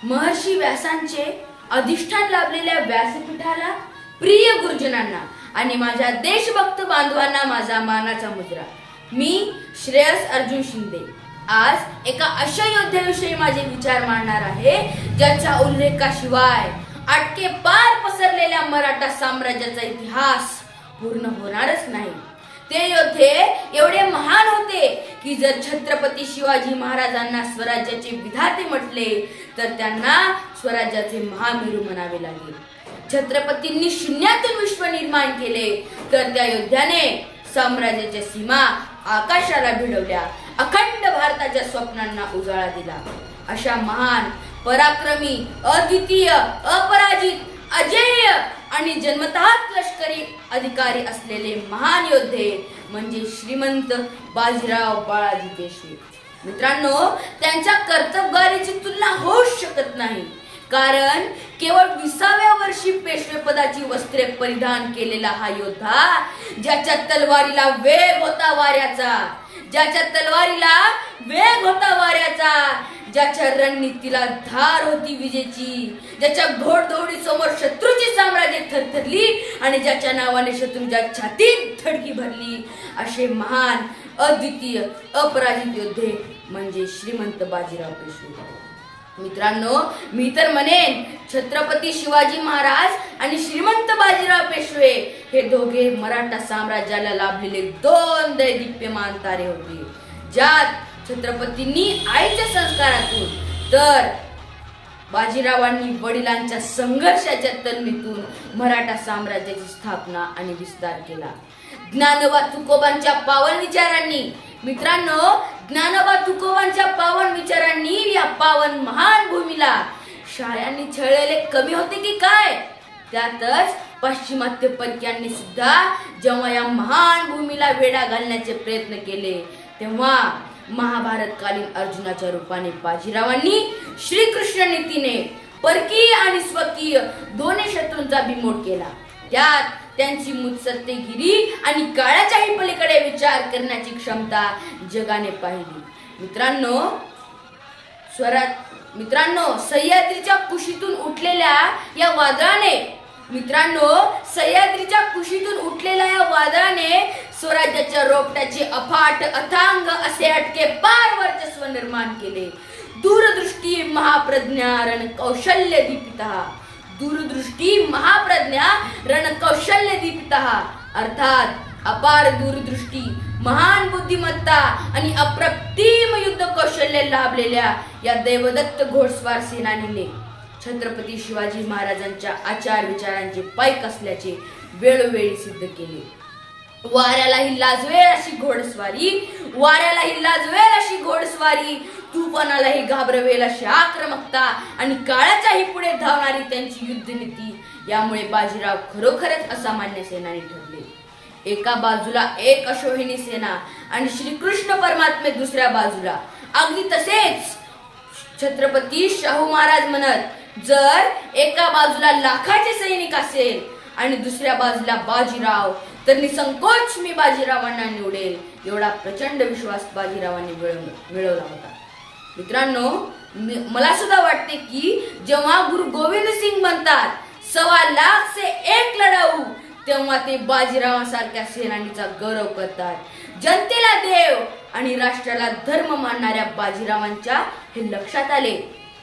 महर्षी व्यासांचे अधिष्ठान लाभलेल्या व्यासपीठाला, प्रिय गुरुजनांना आणि माझ्या देशभक्त बांधवांना माझा मानाचा मुजरा. मी श्रेयस अर्जुन शिंदे आज एका अशा योद्ध्याविषयी माझे विचार मांडणार आहे ज्याच्या उल्लेखाशिवाय आटके पार पसरलेल्या मराठा साम्राज्याचा इतिहास पूर्ण होणारच नाही. ते योद्धे एवढे महान होते की जर छत्रपती शिवाजी महाराजांना स्वराज्याचे विधाते म्हटले तर त्यांना स्वराज्याचे महामेरू म्हणावे लागेल. छत्रपतींनी शून्यातून विश्व निर्माण केले तर त्या योद्ध्याने साम्राज्याच्या सीमा आकाशाला भिडवल्या, अखंड भारताच्या स्वप्नांना उजाळा दिला. अशा महान, पराक्रमी, अद्वितीय, अपराजित, अजेय आणि जन्मतःच लष्करी अधिकारी असलेले महान योद्धे म्हणजे श्रीमंत बाजीराव बाळाजी पेशवे. मित्रांनो, त्यांच्या कर्तबगारीची तुलना होऊच शकत नाही, कारण केवळ 20व्या वर्षी पेशवेपदाची वस्त्रे परिधान केलेला हा योद्धा, ज्याच्या तलवारीला वेग होता वाऱ्याचा, ज्याच्या रणनीतीला धार होती विजेची, ज्याच्या घोडदौडी समोर शत्रूची साम्राज्य थरथरली आणि ज्याच्या नावाने शत्रूच्या छातीत धडकी भरली, असे महान, अद्वितीय, अपराजित योद्धे म्हणजे श्रीमंत बाजीराव पेशवे. मित्रांनो, मी तर म्हणेन छत्रपती शिवाजी महाराज आणि श्रीमंत बाजीराव पेशवे हे दोघे मराठा साम्राज्याला लाभलेले दोन दैदिप्यमान तारे होते, ज्यात छत्रपतींनी आईच्या संस्कारातून तर बाजीरावांनी वडिलांच्या संघर्षाच्या तलमीतून मराठा साम्राज्याची स्थापना आणि विस्तार केला. ज्ञानोबा तुकोबांच्या पावन विचारांनी, मित्रांनो, ज्ञानोबा तुकोबांच्या पावन विचारांनी या पावन महान भूमीला शाळांनी छळलेले कमी होते की काय? त्यातच पाश्चिमात्य परक्यांनी सुद्धा जेव्हा या महान भूमीला वेढा घालण्याचे प्रयत्न केले तेव्हा महाभारतकालीन अर्जुनाच्या रूपाने बाजीरावांनी श्रीकृष्ण नीतीने परकीय आणि स्वकीय दोन्ही शत्रूंचा बिमोड केला. त्यात त्यांची मुत्सद्देगिरी आणि काळाच्याही पलीकडे विचार करण्याची क्षमता जगाने पाहिली. मित्रांनो, सह्याद्रीच्या कुशीतून उठलेल्या या वादळाने स्वराज्याच्या रोपट्याचे अफाट अथांग असे अटके पार वर्चस्व निर्माण केले. दूरदृष्टी महाप्रज्ञा रणकौशल्य दीपितः अर्थात अपार दूरदृष्टी, महान बुद्धिमत्ता आणि अप्रतिम युद्ध कौशल्य लाभलेल्या या दैवदत्त घोडस्वार सेनानीने छत्रपती शिवाजी महाराजांच्या आचार विचारांचे पाईक असल्याचे वेळोवेळी सिद्ध केले. वाऱ्यालाही लाजवेल अशी घोडस्वारी, तुफानालाही घाबरवेल अशी आक्रमकता आणि काळाच्याही पुढे धावणारी त्यांची युद्धनीती यामुळे बाजीराव खरोखरच असामान्य सेनानी ठरले. एका बाजूला एक अश्वहिणी सेना आणि श्रीकृष्ण परमात्मे दुसऱ्या बाजूला. अगदी तसेच छत्रपती शाहू महाराज म्हणत, जर एका बाजूला लाखाचे सैनिक असेल आणि दुसऱ्या बाजूला बाजीराव तर निसंकोच मी बाजीरावांना निवडेल, एवढा प्रचंड विश्वास बाजीरावांनी मिळवला होता. मित्रांनो, मला सुद्धा वाटते की जेव्हा गुरु गोविंद सिंग म्हणतात 1.25 लाख से एक लढाऊ, तेव्हा ते बाजीरावांसारख्या सेनानीचा गौरव करतात. जनतेला देव आणि राष्ट्राला धर्म मानणाऱ्या बाजीरावांच्या हे लक्षात आले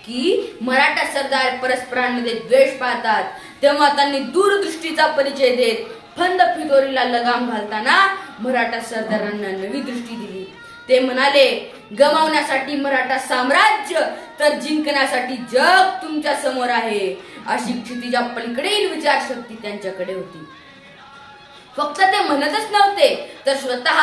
की मराठा सरदार परस्परांमध्ये द्वेष पाहतात, तेव्हा त्यांनी दूरदृष्टीचा परिचय देत फंद फितोरीला लगाम घालताना मराठा सरदारांना नवी दृष्टी दिली. ते म्हणाले, गमावण्यासाठी मराठा साम्राज्य तर जिंकण्यासाठी जग तुमच्या समोर आहे, अशी क्षितिजा पलीकडील विचारशक्ती त्यांच्याकडे होती. फक्त ते म्हणतच नव्हते तर स्वतः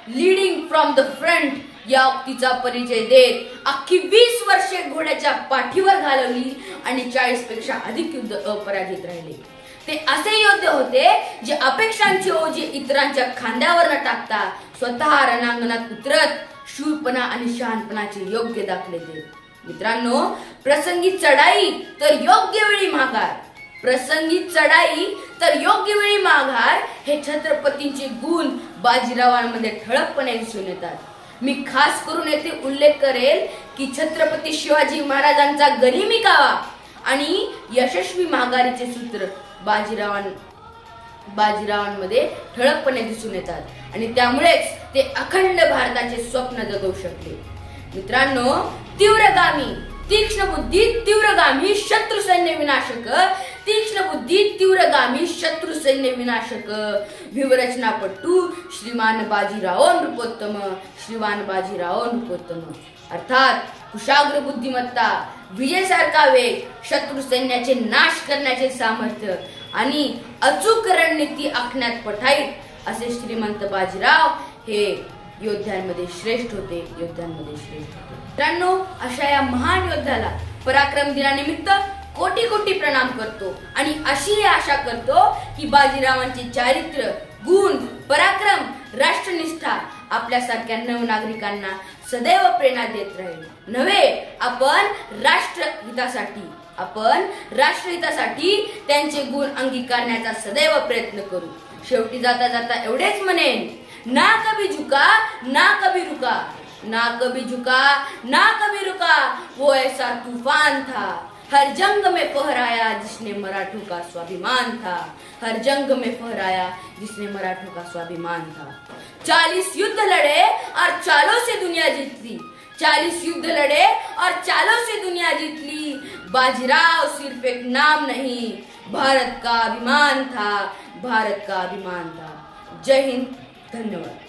लीडिंग फ्रॉम द फ्रंट या उक्तीचा परिचय देत अख्खी 20 वर्षे घोड्याच्या पाठीवर घालवली आणि 40 पेक्षा अधिक युद्ध अपराजित राहिले. ते असे योद्धे होते जे अपेक्षांची ओझी इतरांच्या खांद्यावर न टाकता स्वतः रणांगणात उतरत शूरपणा आणि शहाणपणाचे योग्य दाखले देत. मित्रांनो, प्रसंगी चढाई तर योग्य वेळी माघार हे छत्रपतींचे गुण बाजीरावांमध्ये ठळकपणे दिसून येतात. मी खास करून येथे उल्लेख करेल की छत्रपती शिवाजी महाराजांचा गरिमी कावा आणि यशस्वी महागारीचे सूत्र बाजीरावांमध्ये ठळकपणे दिसून येतात आणि त्यामुळेच ते अखंड भारताचे स्वप्न जगवू शकले. मित्रांनो, तीव्रगामी, तीक्ष्ण बुद्धी, तीव्रगामी, शत्रू सैन्य विनाशक, तीक्ष्ण बुद्धी, तीव्रगामी, शत्रू सैन्य विनाशक, व्यूहरचनापटू श्रीमान बाजीराव नृपोत्तम, श्रीमान बाजीराव नृपोत्तम. अर्थात कुशाग्र बुद्धिमत्ता, विजयासारखा वेग, शत्रू सैन्याचे नाश करण्याचे सामर्थ्य आणि अचूक रणनीती आखण्यात पठाईत असे श्रीमंत बाजीराव हे योद्ध्यांमध्ये श्रेष्ठ होते. मित्रांनो, अशा या महान योद्ध्याला पराक्रम दिनानिमित्त कोटी कोटी प्रणाम करतो आणि अशी आशा करतो की बाजीरावांचे चारित्र्य, गुण, पराक्रम, राष्ट्रनिष्ठा आपल्यासारख्या नवनागरिकांना सदैव प्रेरणा देत राहील. नव्हे, आपण राष्ट्रहितासाठी त्यांचे गुण अंगीकारण्याचा सदैव प्रयत्न करू. शेवटी जाता जाता एवढेच म्हणेन, ना कभी झुका ना कभी रुका, ना कभी झुका ना कभी रुका, वो ऐसा तूफान था हर जंग में फहराया जिसने मराठों का स्वाभिमान था, हर जंग में फहराया जिसने मराठों का स्वाभिमान था. 40 युद्ध लड़े और चालों से दुनिया जीत ली, 40 युद्ध लड़े और चालों से दुनिया जीत ली. बाजीराव सिर्फ एक नाम नहीं, भारत का अभिमान था, भारत का अभिमान था. जय हिंद, धन्यवाद.